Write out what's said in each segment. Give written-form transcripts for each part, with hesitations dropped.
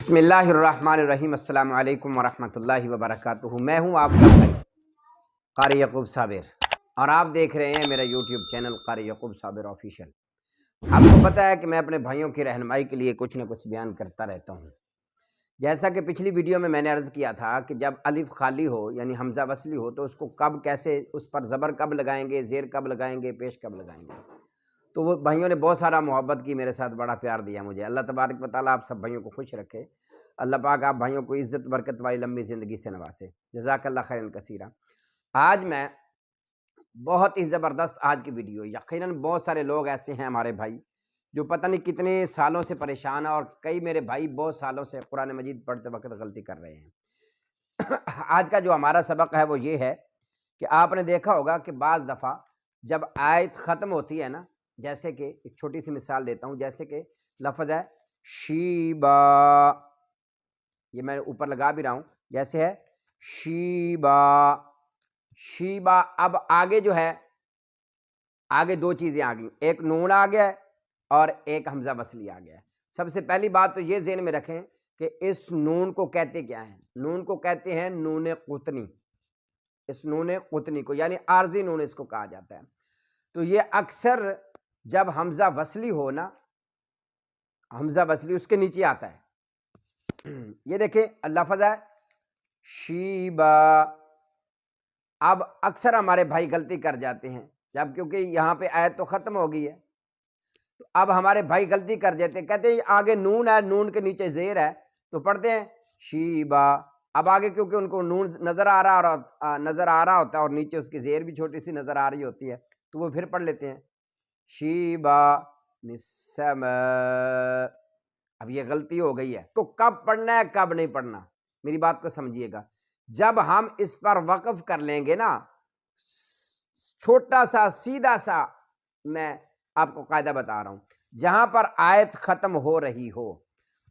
बिस्मिल्लाहिर्रहमानिर्रहीम। अस्सलाम वालेकुम वरहमतुल्लाहि वबरकातुहू। मैं हूं आपका भाई कारी यकूब साबिर और आप देख रहे हैं मेरा यूट्यूब चैनल कारी यकूब साबिर ऑफिशियल। आपको पता है कि मैं अपने भाइयों की रहनुमाई के लिए कुछ न कुछ बयान करता रहता हूं। जैसा कि पिछली वीडियो में मैंने अर्ज़ किया था कि जब अलिफ खाली हो यानी हमज़ा वसली हो तो उसको कब कैसे, उस पर ज़बर कब लगाएंगे, ज़ेर कब लगाएंगे, पेश कब लगाएंगे। तो वो भाइयों ने बहुत सारा मोहब्बत की, मेरे साथ बड़ा प्यार दिया मुझे। अल्लाह तबारक व तआला आप सब भाइयों को खुश रखे। अल्लाह पाक आप भाइयों को इज़्ज़त बरकत वाली लंबी ज़िंदगी से नवासे। जज़ाकल्लाह खैरन कसीरा। आज मैं बहुत ही ज़बरदस्त आज की वीडियो, यकीनन बहुत सारे लोग ऐसे हैं हमारे भाई जो पता नहीं कितने सालों से परेशान है और कई मेरे भाई बहुत सालों से कुरान मजीद पढ़ते वक्त गलती कर रहे हैं। आज का जो हमारा सबक है वो ये है कि आपने देखा होगा कि बाज़ दफ़ा जब आयत ख़त्म होती है ना, जैसे कि एक छोटी सी मिसाल देता हूँ, जैसे कि लफ्ज़ है शीबा, ये मैं ऊपर लगा भी रहा हूँ, जैसे है शीबा शीबा। अब आगे जो है, आगे दो चीज़ें आ गई, एक नून आ गया है और एक हमज़ा वसली आ गया है। सबसे पहली बात तो ये ज़हन में रखें कि इस नून को कहते क्या हैं। नून को कहते हैं नून कुतनी। इस नून कुतनी को यानी आर्जी नून इसको कहा जाता है। तो ये अक्सर जब हमज़ा वसली हो ना, हमज़ा वसली उसके नीचे आता है। ये देखें लफ्ज़ है शीबा। अब अक्सर हमारे भाई गलती कर जाते हैं जब, क्योंकि यहाँ पे आयत तो ख़त्म हो गई है, तो अब हमारे भाई गलती कर जाते हैं, कहते हैं आगे नून है, नून के नीचे ज़ेर है, तो पढ़ते हैं शीबा। अब आगे क्योंकि उनको नून नज़र आ रहा होता है और नीचे उसकी ज़ेर भी छोटी सी नज़र आ रही होती है, तो वो फिर पढ़ लेते हैं शीबा निस्सम। अब ये गलती हो गई है, तो कब पढ़ना है कब नहीं पढ़ना, मेरी बात को समझिएगा। जब हम इस पर वक़्फ़ कर लेंगे ना, छोटा सा सीधा सा मैं आपको कायदा बता रहा हूं, जहां पर आयत ख़त्म हो रही हो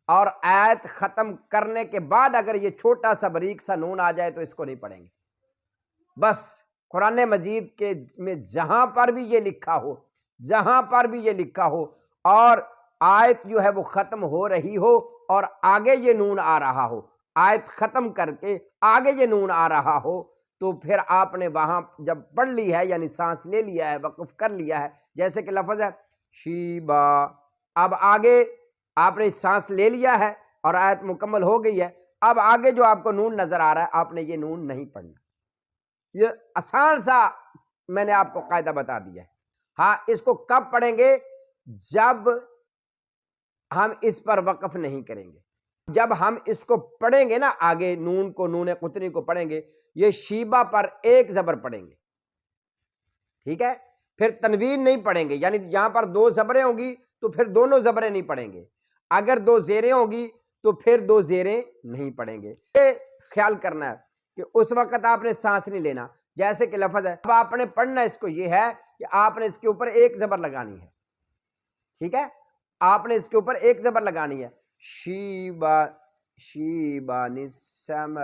और आयत ख़त्म करने के बाद अगर ये छोटा सा बारीक सा नून आ जाए तो इसको नहीं पढ़ेंगे। बस कुरान मजीद के में जहां पर भी ये लिखा हो, जहां पर भी ये लिखा हो और आयत जो है वो ख़त्म हो रही हो और आगे ये नून आ रहा हो, आयत ख़त्म करके आगे ये नून आ रहा हो, तो फिर आपने वहां जब पढ़ ली है यानी सांस ले लिया है, वक़्फ़ कर लिया है, जैसे कि लफ्ज़ है शीबा। अब आगे आपने सांस ले लिया है और आयत मुकम्मल हो गई है, अब आगे जो आपको नून नज़र आ रहा है आपने ये नून नहीं पढ़ना। ये आसान सा मैंने आपको कायदा बता दिया है। हाँ, इसको कब पढ़ेंगे? जब हम इस पर वक़्फ़ नहीं करेंगे। जब हम इसको पढ़ेंगे ना, आगे नून को, नून कुतनी को पढ़ेंगे, ये शीबा पर एक ज़बर पढ़ेंगे, ठीक है? फिर तनवीन नहीं पढ़ेंगे, यानी यहां पर दो ज़बरें होंगी तो फिर दोनों ज़बरें नहीं पढ़ेंगे। अगर दो ज़ेरें होंगी तो फिर दो ज़ेरें नहीं पढ़ेंगे। ये ख्याल करना है कि उस वक्त आपने सांस नहीं लेना। जैसे कि लफ्ज़ है, अब आपने पढ़ना इसको ये है कि आपने इसके ऊपर एक ज़बर लगानी है, ठीक है? आपने इसके ऊपर एक ज़बर लगानी है, शीबा शीबा निस्सम।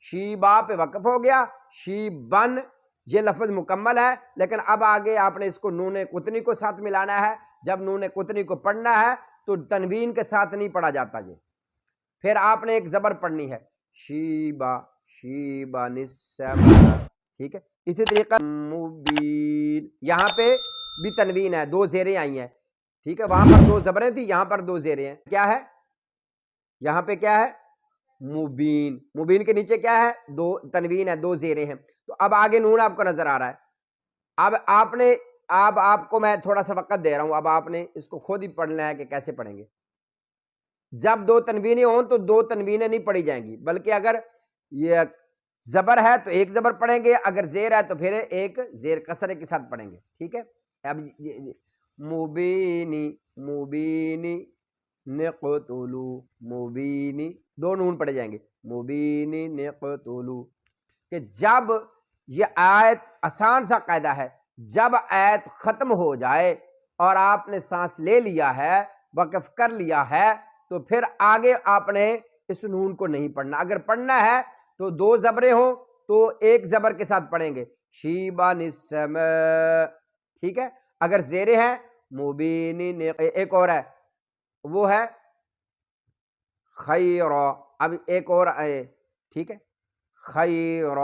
शीबा पे वक़्फ़ हो गया, शीबन ये लफ्ज़ मुकम्मल है, लेकिन अब आगे आपने इसको नून कुतनी को साथ मिलाना है। जब नून कुतनी को पढ़ना है तो तनवीन के साथ नहीं पढ़ा जाता ये, फिर आपने एक ज़बर पढ़नी है, शीबा शीबा निस्सम, ठीक है? इसी तरीक़ा मुबीन, यहाँ पे भी तनवीन है, दो ज़ेरें आई हैं, ठीक है? वहां पर दो ज़बरें थी, यहाँ पर दो ज़ेरें हैं। क्या है यहाँ पे? क्या है? मुबीन। मुबीन के नीचे क्या है? दो तनवीन है, दो ज़ेरें हैं। तो अब आगे नून आपको नजर आ रहा है। अब आपको मैं थोड़ा सा वक़्त दे रहा हूं, अब आपने इसको खुद ही पढ़ना है कि कैसे पढ़ेंगे। जब दो तनवीनें हों तो दो तनवीनें नहीं पढ़ी जाएंगी, बल्कि अगर ये ज़बर है तो एक ज़बर पढ़ेंगे, अगर ज़ेर है तो फिर एक ज़ेर कसरे के साथ पढ़ेंगे, ठीक है? अब मुबीनी मुबीनी निक़तुलू, मुबीनी, दो नून पढ़े जाएंगे, मुबीनी निक़तुलू। कि जब ये आयत, आसान सा कायदा है, जब आयत ख़त्म हो जाए और आपने सांस ले लिया है, वक़्फ़ कर लिया है, तो फिर आगे आपने इस नून को नहीं पढ़ना। अगर पढ़ना है तो दो ज़बरें हो तो एक ज़बर के साथ पढ़ेंगे, शीबा निस्सम, ठीक है? अगर ज़ेरे हैं मुबीनी, एक और है वो है خیر. اب ایک اور آئے, ٹھیک ہے, خیر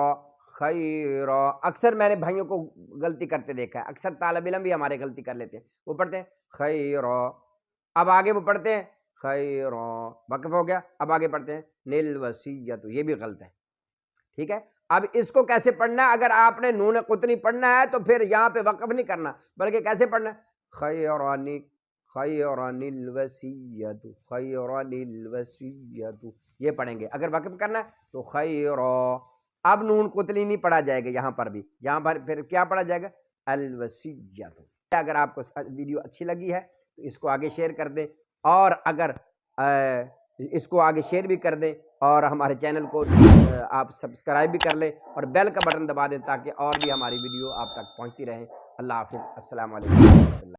خیر. اکثر میں نے بھائیوں کو غلطی کرتے دیکھا ہے, اکثر طالب علم بھی ہمارے غلطی کر لیتے ہیں, وہ پڑھتے ہیں خیر, اب آگے وہ پڑھتے ہیں خیر, وقف ہو گیا, اب آگے پڑھتے ہیں للوصیۃ, یہ بھی غلط ہے, ٹھیک ہے. اب اس کو کیسے پڑھنا ہے؟ اگر آپ نے نون قطنی پڑھنا ہے تو پھر یہاں پہ وقف نہیں کرنا, بلکہ کیسے پڑھنا ہے؟ خیرانی خیران الوصیۃ خیران الوصیۃ, یہ پڑھیں گے. اگر وقف کرنا ہے تو خیر, اب نون قطنی نہیں پڑھا جائے گا یہاں پر بھی, یہاں پر پھر کیا پڑھا جائے گا؟ الوصیۃ. اگر آپ کو ویڈیو اچھی لگی ہے تو اس کو آگے شیئر کر دیں, اور اگر اس کو آگے شیئر بھی کر دیں, اور ہمارے چینل کو آپ سبسکرائب بھی کر لیں, اور بیل کا بٹن دبا دیں تاکہ اور بھی ہماری ویڈیو آپ تک پہنچتی رہیں. اللہ حافظ. السلام علیکم ورحمۃ اللہ.